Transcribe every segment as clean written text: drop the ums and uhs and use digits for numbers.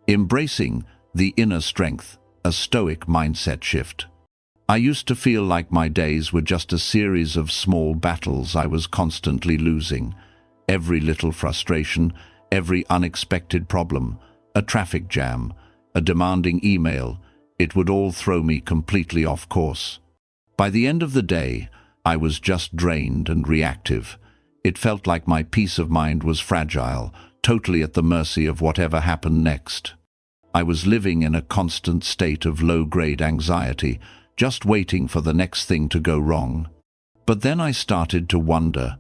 Embracing the inner strength, a Stoic mindset shift. I used to feel like my days were just a series of small battles I was constantly losing. Every little frustration, every unexpected problem, a traffic jam, a demanding email, it would all throw me completely off course. By the end of the day, I was just drained and reactive. It felt like my peace of mind was fragile, totally at the mercy of whatever happened next. I was living in a constant state of low-grade anxiety, just waiting for the next thing to go wrong. But then I started to wonder,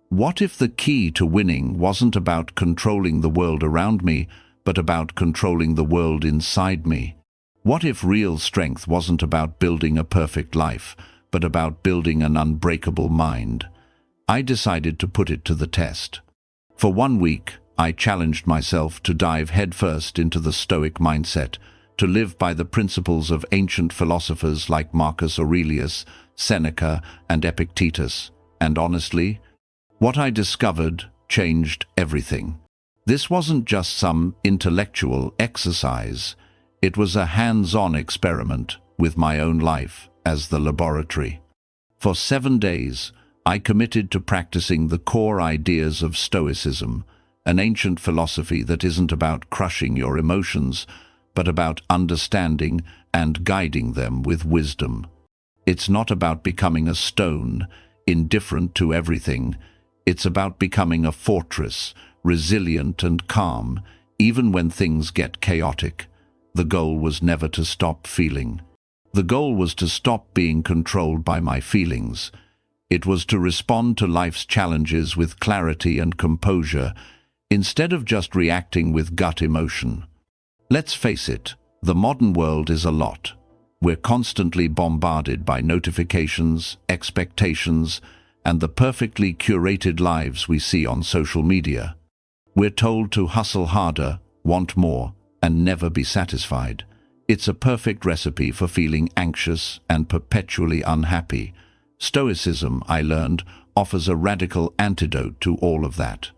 what if the key to winning wasn't about controlling the world around me, but about controlling the world inside me? What if real strength wasn't about building a perfect life, but about building an unbreakable mind? I decided to put it to the test. For 1 week, I challenged myself to dive headfirst into the Stoic mindset, to live by the principles of ancient philosophers like Marcus Aurelius, Seneca, and Epictetus. And honestly, what I discovered changed everything. This wasn't just some intellectual exercise. It was a hands-on experiment with my own life as the laboratory. For 7 days, I committed to practicing the core ideas of Stoicism, an ancient philosophy that isn't about crushing your emotions, but about understanding and guiding them with wisdom. It's not about becoming a stone, indifferent to everything. It's about becoming a fortress, resilient and calm, even when things get chaotic. The goal was never to stop feeling. The goal was to stop being controlled by my feelings. It was to respond to life's challenges with clarity and composure, instead of just reacting with gut emotion. Let's face it, the modern world is a lot. We're constantly bombarded by notifications, expectations, and the perfectly curated lives we see on social media. We're told to hustle harder, want more, and never be satisfied. It's a perfect recipe for feeling anxious and perpetually unhappy. Stoicism, I learned, offers a radical antidote to all of that.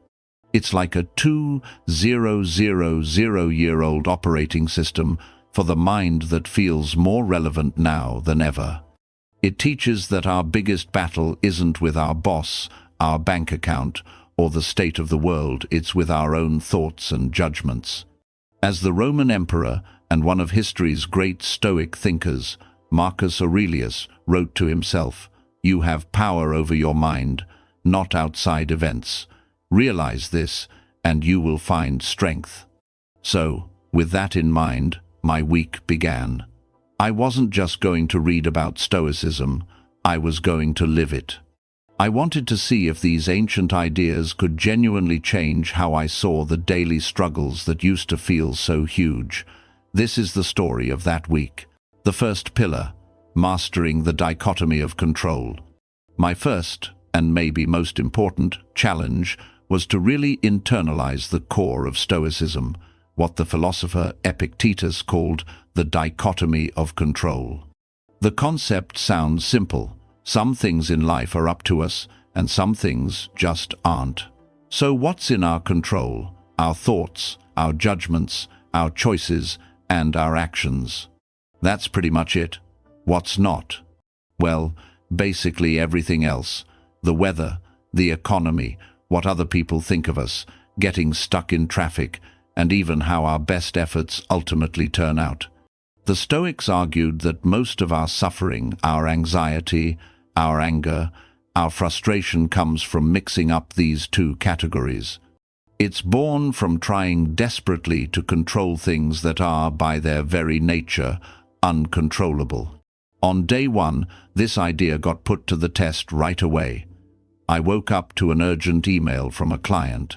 It's like a 2000-year-old operating system for the mind that feels more relevant now than ever. It teaches that our biggest battle isn't with our boss, our bank account, or the state of the world. It's with our own thoughts and judgments. As the Roman emperor and one of history's great Stoic thinkers, Marcus Aurelius, wrote to himself, "You have power over your mind, not outside events. Realize this, and you will find strength." So, with that in mind, my week began. I wasn't just going to read about Stoicism, I was going to live it. I wanted to see if these ancient ideas could genuinely change how I saw the daily struggles that used to feel so huge. This is the story of that week. The first pillar, mastering the dichotomy of control. My first, and maybe most important, challenge was to really internalize the core of Stoicism, what the philosopher Epictetus called the dichotomy of control. The concept sounds simple. Some things in life are up to us, and some things just aren't. So what's in our control? Our thoughts, our judgments, our choices, and our actions. That's pretty much it. What's not? Well, basically everything else. The weather, the economy, what other people think of us, getting stuck in traffic, and even how our best efforts ultimately turn out. The Stoics argued that most of our suffering, our anxiety, our anger, our frustration comes from mixing up these two categories. It's born from trying desperately to control things that are, by their very nature, uncontrollable. On day one, this idea got put to the test right away. I woke up to an urgent email from a client.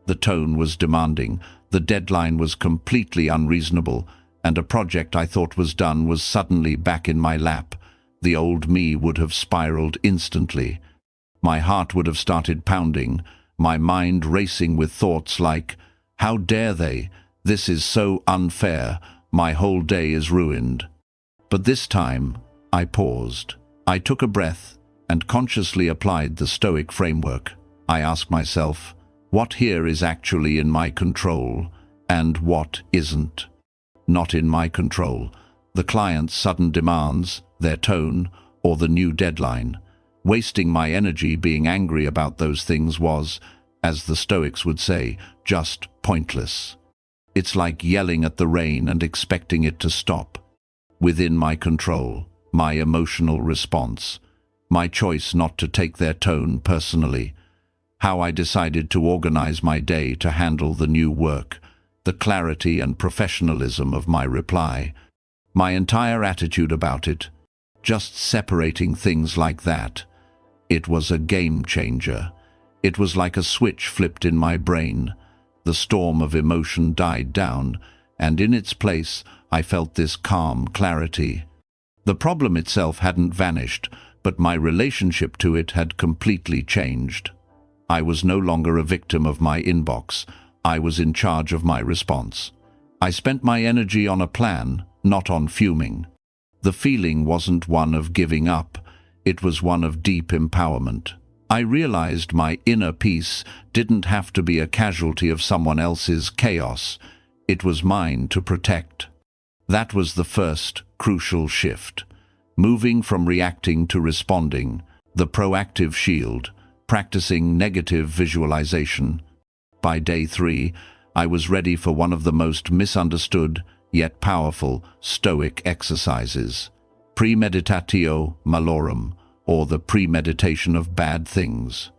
The tone was demanding, the deadline was completely unreasonable, and a project I thought was done was suddenly back in my lap. The old me would have spiraled instantly. My heart would have started pounding, my mind racing with thoughts like, "How dare they? This is so unfair. My whole day is ruined." But this time, I paused. I took a breath and consciously applied the Stoic framework. I asked myself, what here is actually in my control, and what isn't. Not in my control. The client's sudden demands, their tone, or the new deadline. Wasting my energy being angry about those things was, as the Stoics would say, just pointless. It's like yelling at the rain and expecting it to stop. Within my control, my emotional response, my choice not to take their tone personally, how I decided to organize my day to handle the new work, the clarity and professionalism of my reply, my entire attitude about it, just separating things like that. It was a game changer. It was like a switch flipped in my brain. The storm of emotion died down, and in its place I felt this calm clarity. The problem itself hadn't vanished, but my relationship to it had completely changed. I was no longer a victim of my inbox. I was in charge of my response. I spent my energy on a plan, not on fuming. The feeling wasn't one of giving up. It was one of deep empowerment. I realized my inner peace didn't have to be a casualty of someone else's chaos. It was mine to protect. That was the first crucial shift. Moving from reacting to responding, the proactive shield, practicing negative visualization. By day 3, I was ready for one of the most misunderstood, yet powerful, Stoic exercises. Premeditatio malorum, or the premeditation of bad things.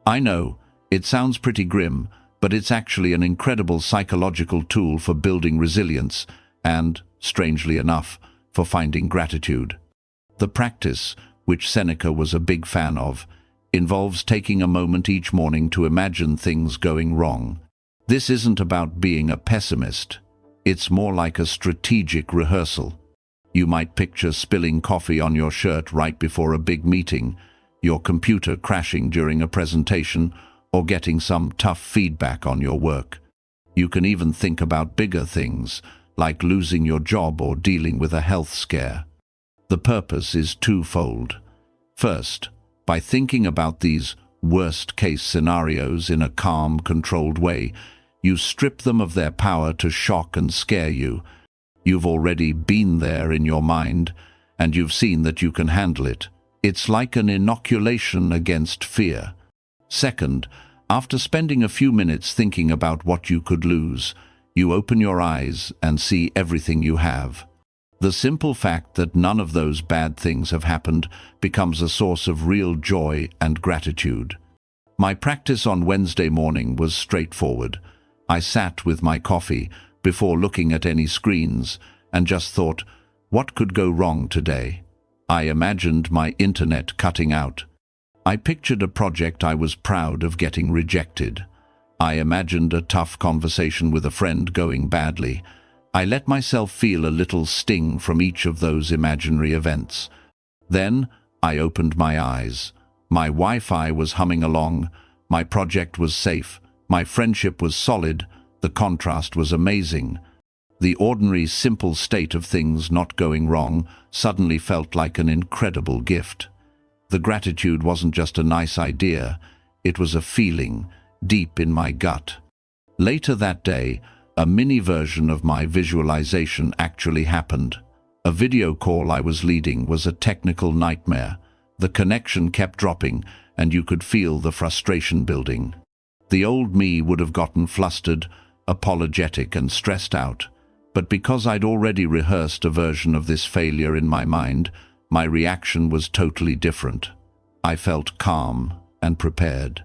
I know, it sounds pretty grim, but it's actually an incredible psychological tool for building resilience and, strangely enough, for finding gratitude. The practice, which Seneca was a big fan of, involves taking a moment each morning to imagine things going wrong. This isn't about being a pessimist. It's more like a strategic rehearsal. You might picture spilling coffee on your shirt right before a big meeting, your computer crashing during a presentation, or getting some tough feedback on your work. You can even think about bigger things, like losing your job or dealing with a health scare. The purpose is twofold. First, by thinking about these worst-case scenarios in a calm, controlled way, you strip them of their power to shock and scare you. You've already been there in your mind, and you've seen that you can handle it. It's like an inoculation against fear. Second, after spending a few minutes thinking about what you could lose, you open your eyes and see everything you have. The simple fact that none of those bad things have happened becomes a source of real joy and gratitude. My practice on Wednesday morning was straightforward. I sat with my coffee before looking at any screens and just thought, what could go wrong today? I imagined my internet cutting out. I pictured a project I was proud of getting rejected. I imagined a tough conversation with a friend going badly. I let myself feel a little sting from each of those imaginary events. Then I opened my eyes. My Wi-Fi was humming along. My project was safe. My friendship was solid. The contrast was amazing. The ordinary, simple state of things not going wrong suddenly felt like an incredible gift. The gratitude wasn't just a nice idea. It was a feeling, deep in my gut. Later that day, a mini version of my visualization actually happened. A video call I was leading was a technical nightmare. The connection kept dropping, and you could feel the frustration building. The old me would have gotten flustered, apologetic and stressed out. But because I'd already rehearsed a version of this failure in my mind, my reaction was totally different. I felt calm and prepared.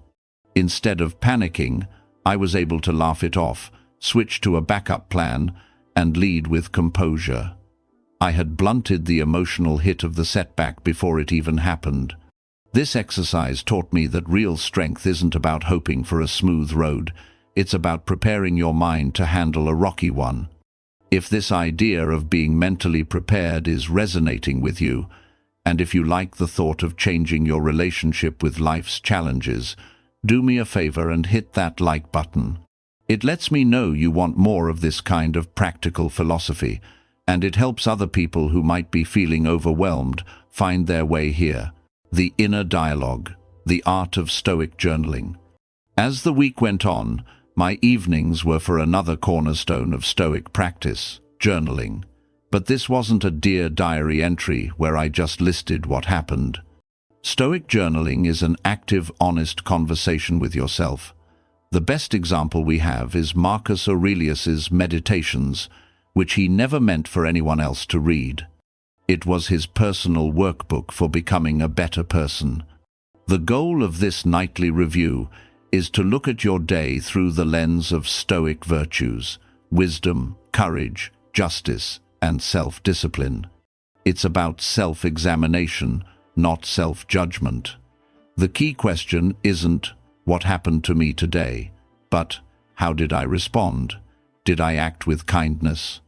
Instead of panicking, I was able to laugh it off, switch to a backup plan, and lead with composure. I had blunted the emotional hit of the setback before it even happened. This exercise taught me that real strength isn't about hoping for a smooth road. It's about preparing your mind to handle a rocky one. If this idea of being mentally prepared is resonating with you, and if you like the thought of changing your relationship with life's challenges, do me a favor and hit that like button. It lets me know you want more of this kind of practical philosophy, and it helps other people who might be feeling overwhelmed find their way here. The inner dialogue, the art of Stoic journaling. As the week went on, My evenings were for another cornerstone of Stoic practice, journaling. But this wasn't a Dear Diary entry where I just listed what happened. Stoic journaling is an active, honest conversation with yourself. The best example we have is Marcus Aurelius's Meditations, which he never meant for anyone else to read. It was his personal workbook for becoming a better person. The goal of this nightly review is to look at your day through the lens of Stoic virtues, wisdom, courage, justice, and self-discipline. It's about self-examination, not self-judgment. The key question isn't, what happened to me today, but how did I respond? Did I act with kindness?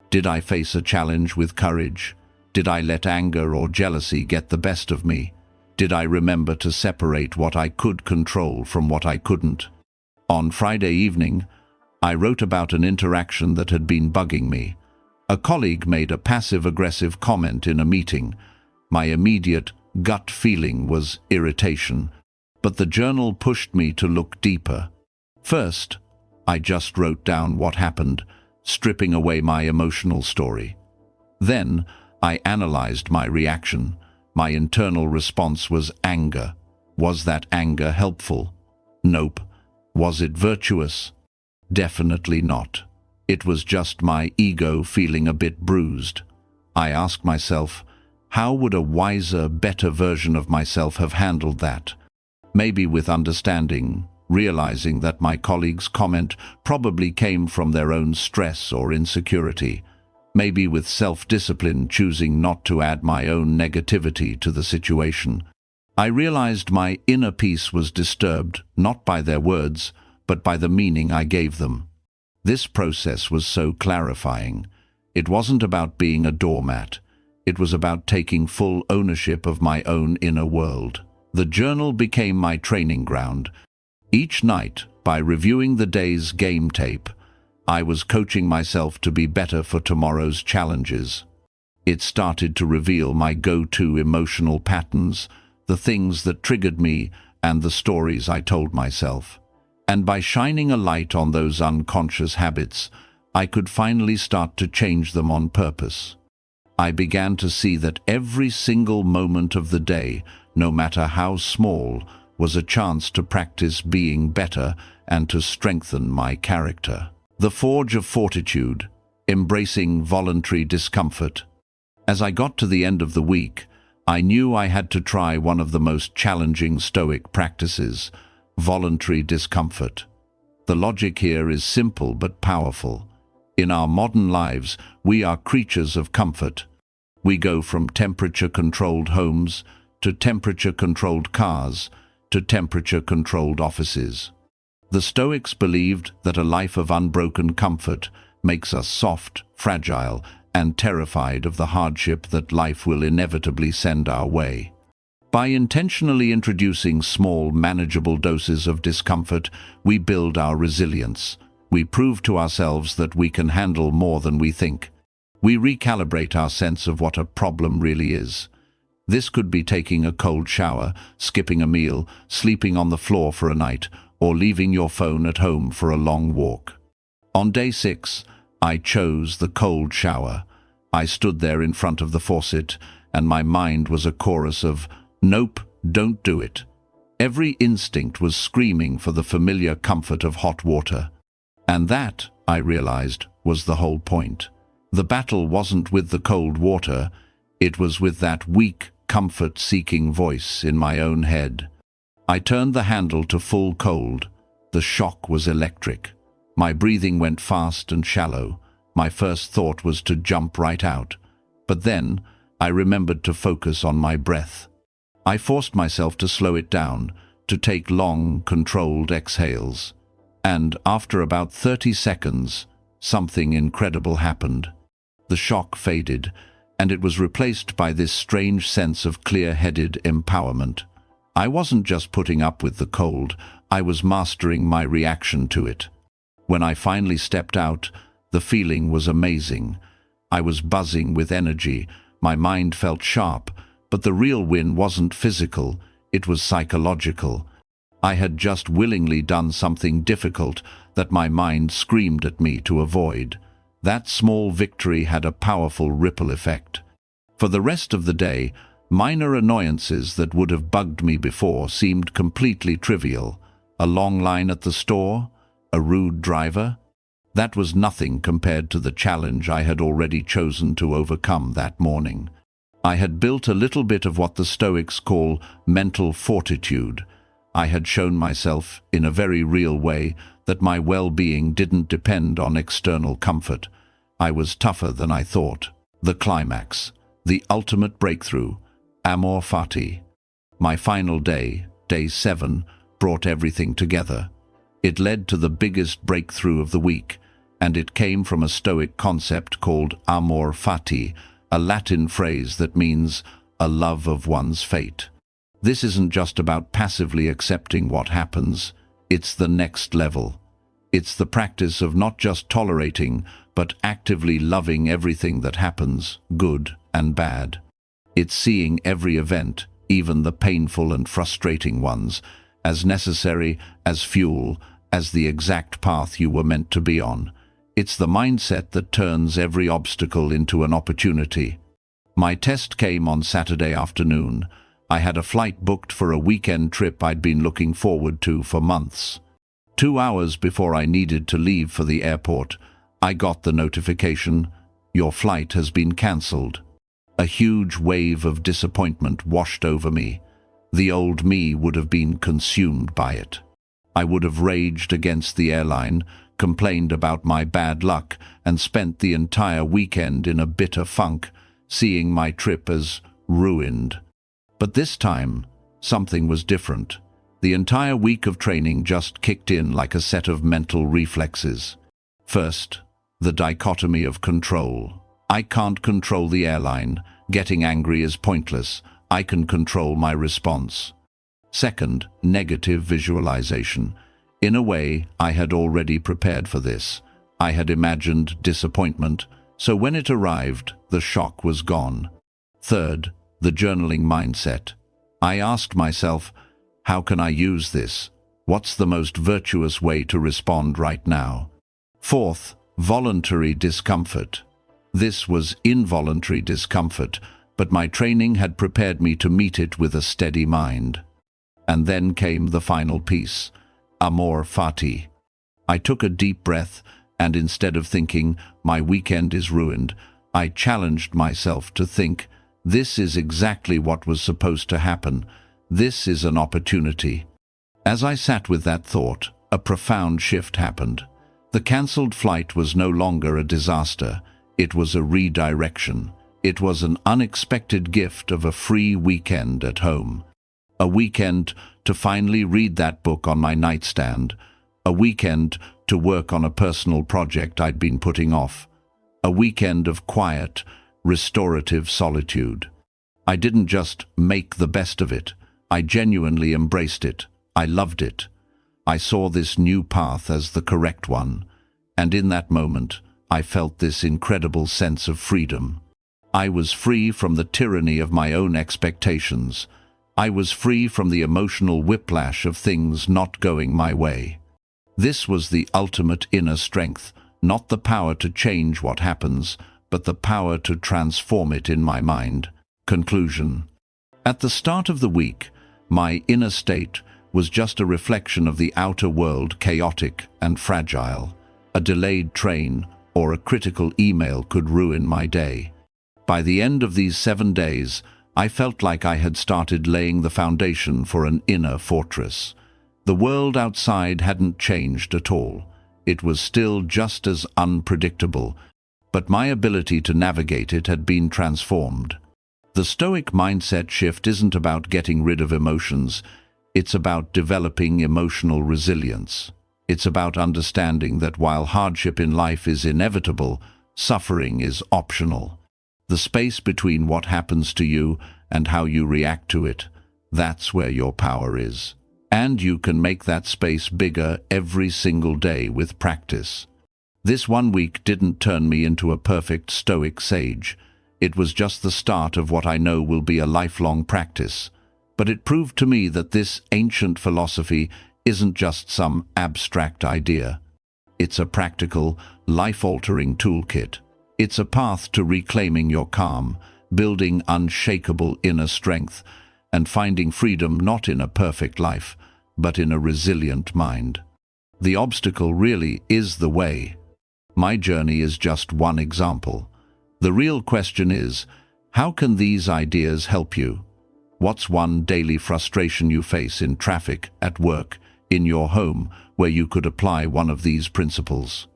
Did I face a challenge with courage? Did I let anger or jealousy get the best of me? Did I remember to separate what I could control from what I couldn't? On Friday evening, I wrote about an interaction that had been bugging me. A colleague made a passive-aggressive comment in a meeting. My immediate gut feeling was irritation, but the journal pushed me to look deeper. First, I just wrote down what happened, stripping away my emotional story. Then, I analyzed my reaction. My internal response was anger. Was that anger helpful? Nope. Was it virtuous? Definitely not. It was just my ego feeling a bit bruised. I asked myself, how would a wiser, better version of myself have handled that? Maybe with understanding, realizing that my colleague's comment probably came from their own stress or insecurity. Maybe with self-discipline, choosing not to add my own negativity to the situation. I realized my inner peace was disturbed, not by their words, but by the meaning I gave them. This process was so clarifying. It wasn't about being a doormat. It was about taking full ownership of my own inner world. The journal became my training ground. Each night, by reviewing the day's game tape, I was coaching myself to be better for tomorrow's challenges. It started to reveal my go-to emotional patterns, the things that triggered me, and the stories I told myself. And by shining a light on those unconscious habits, I could finally start to change them on purpose. I began to see that every single moment of the day, no matter how small, was a chance to practice being better and to strengthen my character. The Forge of Fortitude, embracing voluntary discomfort. As I got to the end of the week, I knew I had to try one of the most challenging Stoic practices, voluntary discomfort. The logic here is simple but powerful. In our modern lives, we are creatures of comfort. We go from temperature-controlled homes to temperature-controlled cars to temperature-controlled offices. The Stoics believed that a life of unbroken comfort makes us soft, fragile, and terrified of the hardship that life will inevitably send our way. By intentionally introducing small, manageable doses of discomfort, we build our resilience. We prove to ourselves that we can handle more than we think. We recalibrate our sense of what a problem really is. This could be taking a cold shower, skipping a meal, sleeping on the floor for a night, or leaving your phone at home for a long walk. On day 6, I chose the cold shower. I stood there in front of the faucet, and my mind was a chorus of, "Nope, don't do it." Every instinct was screaming for the familiar comfort of hot water. And that, I realized, was the whole point. The battle wasn't with the cold water, it was with that weak, comfort-seeking voice in my own head. I turned the handle to full cold. The shock was electric. My breathing went fast and shallow. My first thought was to jump right out. But then, I remembered to focus on my breath. I forced myself to slow it down, to take long, controlled exhales. And after about 30 seconds, something incredible happened. The shock faded, and it was replaced by this strange sense of clear-headed empowerment. I wasn't just putting up with the cold, I was mastering my reaction to it. When I finally stepped out, the feeling was amazing. I was buzzing with energy, my mind felt sharp, but the real win wasn't physical, it was psychological. I had just willingly done something difficult that my mind screamed at me to avoid. That small victory had a powerful ripple effect. For the rest of the day, minor annoyances that would have bugged me before seemed completely trivial. A long line at the store? A rude driver? That was nothing compared to the challenge I had already chosen to overcome that morning. I had built a little bit of what the Stoics call mental fortitude. I had shown myself, in a very real way, that my well-being didn't depend on external comfort. I was tougher than I thought. The climax, the ultimate breakthrough, amor fati. My final day, day 7, brought everything together. It led to the biggest breakthrough of the week, and it came from a Stoic concept called amor fati, a Latin phrase that means a love of one's fate. This isn't just about passively accepting what happens, it's the next level. It's the practice of not just tolerating, but actively loving everything that happens, good and bad. It's seeing every event, even the painful and frustrating ones, as necessary, as fuel, as the exact path you were meant to be on. It's the mindset that turns every obstacle into an opportunity. My test came on Saturday afternoon. I had a flight booked for a weekend trip I'd been looking forward to for months. 2 hours before I needed to leave for the airport, I got the notification, "Your flight has been cancelled." A huge wave of disappointment washed over me. The old me would have been consumed by it. I would have raged against the airline, complained about my bad luck, and spent the entire weekend in a bitter funk, seeing my trip as ruined. But this time, something was different. The entire week of training just kicked in like a set of mental reflexes. First, the dichotomy of control. I can't control the airline. Getting angry is pointless. I can control my response. Second, negative visualization. In a way, I had already prepared for this. I had imagined disappointment, so when it arrived, the shock was gone. Third, the journaling mindset. I asked myself, how can I use this? What's the most virtuous way to respond right now? Fourth, voluntary discomfort. This was involuntary discomfort, but my training had prepared me to meet it with a steady mind. And then came the final piece, amor fati. I took a deep breath, and instead of thinking, my weekend is ruined, I challenged myself to think, this is exactly what was supposed to happen. This is an opportunity. As I sat with that thought, a profound shift happened. The cancelled flight was no longer a disaster. It was a redirection. It was an unexpected gift of a free weekend at home. A weekend to finally read that book on my nightstand. A weekend to work on a personal project I'd been putting off. A weekend of quiet, restorative solitude. I didn't just make the best of it. I genuinely embraced it. I loved it. I saw this new path as the correct one. And in that moment, I felt this incredible sense of freedom. I was free from the tyranny of my own expectations. I was free from the emotional whiplash of things not going my way. This was the ultimate inner strength, not the power to change what happens, but the power to transform it in my mind. Conclusion. At the start of the week, my inner state was just a reflection of the outer world, chaotic and fragile. A delayed train or a critical email could ruin my day. By the end of these 7 days, I felt like I had started laying the foundation for an inner fortress. The world outside hadn't changed at all. It was still just as unpredictable, but my ability to navigate it had been transformed. The Stoic mindset shift isn't about getting rid of emotions. It's about developing emotional resilience. It's about understanding that while hardship in life is inevitable, suffering is optional. The space between what happens to you and how you react to it, that's where your power is. And you can make that space bigger every single day with practice. This 1 week didn't turn me into a perfect Stoic sage. It was just the start of what I know will be a lifelong practice. But it proved to me that this ancient philosophy isn't just some abstract idea. It's a practical, life-altering toolkit. It's a path to reclaiming your calm, building unshakable inner strength, and finding freedom not in a perfect life, but in a resilient mind. The obstacle really is the way. My journey is just one example. The real question is, how can these ideas help you? What's one daily frustration you face in traffic, at work, in your home, where you could apply one of these principles?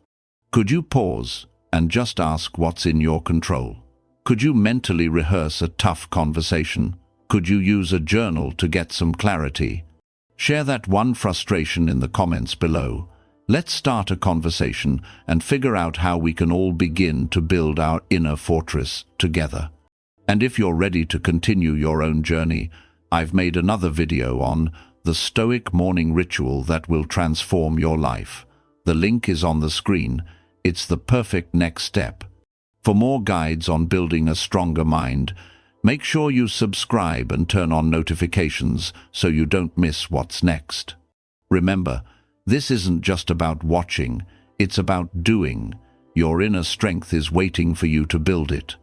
Could you pause and just ask what's in your control? Could you mentally rehearse a tough conversation? Could you use a journal to get some clarity? Share that one frustration in the comments below. Let's start a conversation and figure out how we can all begin to build our inner fortress together. And if you're ready to continue your own journey, I've made another video on the Stoic morning ritual that will transform your life. The link is on the screen. It's the perfect next step. For more guides on building a stronger mind, make sure you subscribe and turn on notifications so you don't miss what's next. Remember, this isn't just about watching, it's about doing. Your inner strength is waiting for you to build it.